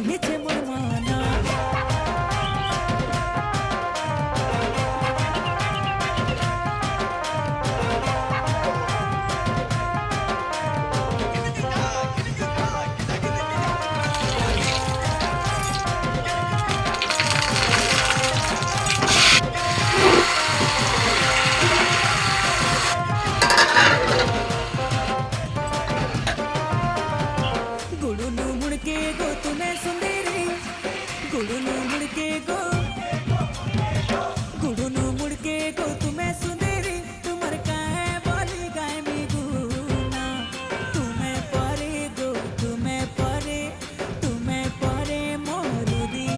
नीचे मुड़वाना। गुड़ू नू मुड़ के गो तूने सुंदरी, गुड़ू नू मुड़ के गो